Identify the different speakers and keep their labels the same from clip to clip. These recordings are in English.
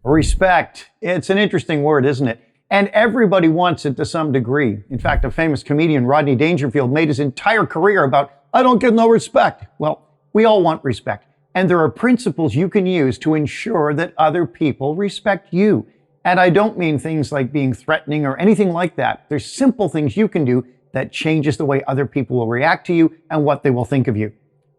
Speaker 1: Respect. It's an interesting word, isn't it? And everybody wants it to some degree. In fact, a famous comedian, Rodney Dangerfield, made his entire career about, I don't get no respect. Well, we all want respect. And there are principles you can use to ensure that other people respect you. And I don't mean things like being threatening or anything like that. There's simple things you can do that changes the way other people will react to you and what they will think of you.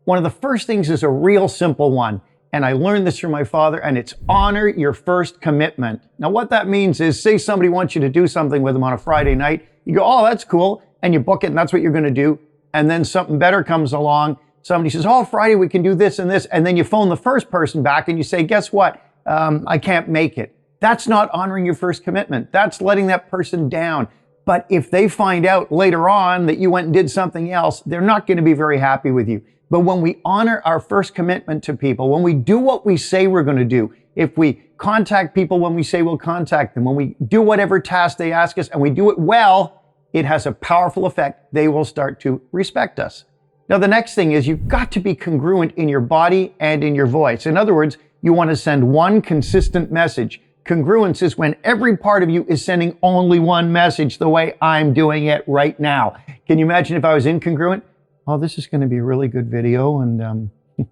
Speaker 1: One of the first things is a real simple one. And I learned this from my father, and it's honor your first commitment. Now, what that means is, say somebody wants you to do something with them on a Friday night. You go, oh, that's cool. And you book it, and that's what you're going to do. And then something better comes along. Somebody says, oh, Friday we can do this and this. And then you phone the first person back and you say, guess what? I can't make it. That's not honoring your first commitment. That's letting that person down. But if they find out later on that you went and did something else, they're not going to be very happy with you. But when we honor our first commitment to people, when we do what we say we're going to do, if we contact people when we say we'll contact them, when we do whatever task they ask us and we do it well, it has a powerful effect. They will start to respect us. Now, the next thing is you've got to be congruent in your body and in your voice. In other words, you want to send one consistent message. Congruence is when every part of you is sending only one message the way I'm doing it right now. Can you imagine if I was incongruent? Oh, this is going to be a really good video, and I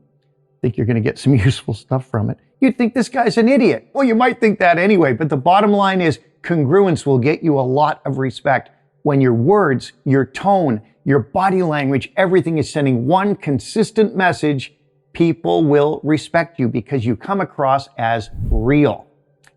Speaker 1: think you're going to get some useful stuff from it. You'd think this guy's an idiot. Well, you might think that anyway, but the bottom line is congruence will get you a lot of respect when your words, your tone, your body language, everything is sending one consistent message. People will respect you because you come across as real.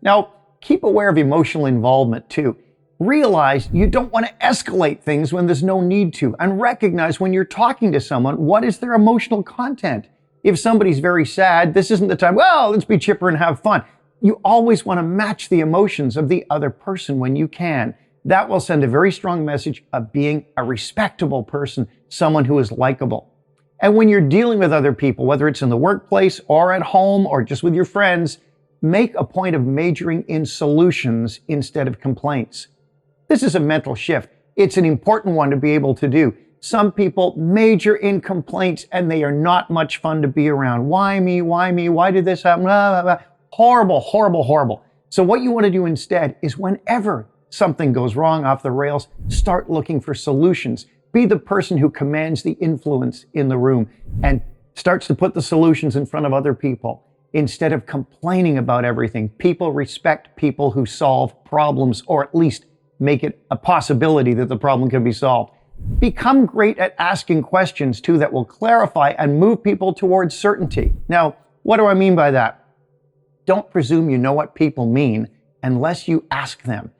Speaker 1: Now, keep aware of emotional involvement too. Realize you don't want to escalate things when there's no need to, and recognize when you're talking to someone, what is their emotional content? If somebody's very sad, this isn't the time, well, let's be chipper and have fun. You always want to match the emotions of the other person when you can. That will send a very strong message of being a respectable person, someone who is likable. And when you're dealing with other people, whether it's in the workplace or at home or just with your friends, make a point of majoring in solutions instead of complaints. This is a mental shift. It's an important one to be able to do. Some people major in complaints and they are not much fun to be around. Why me? Why me? Why did this happen? Blah, blah, blah. Horrible, horrible, horrible. So what you want to do instead is whenever something goes wrong off the rails, start looking for solutions. Be the person who commands the influence in the room and starts to put the solutions in front of other people. Instead of complaining about everything, people respect people who solve problems, or at least make it a possibility that the problem can be solved. Become great at asking questions too that will clarify and move people towards certainty. Now, what do I mean by that? Don't presume you know what people mean unless you ask them.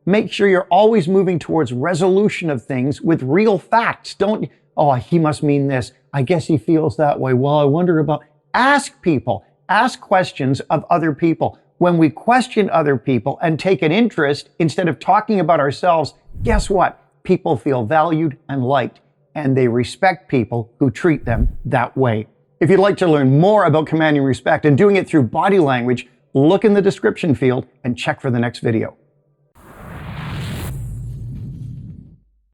Speaker 1: Make sure you're always moving towards resolution of things with real facts. Don't, oh, he must mean this. I guess he feels that way. Well, I wonder about, ask people. Ask questions of other people. When we question other people and take an interest instead of talking about ourselves, guess what? People feel valued and liked, and they respect people who treat them that way. If you'd like to learn more about commanding respect and doing it through body language, look in the description field and check for the next video.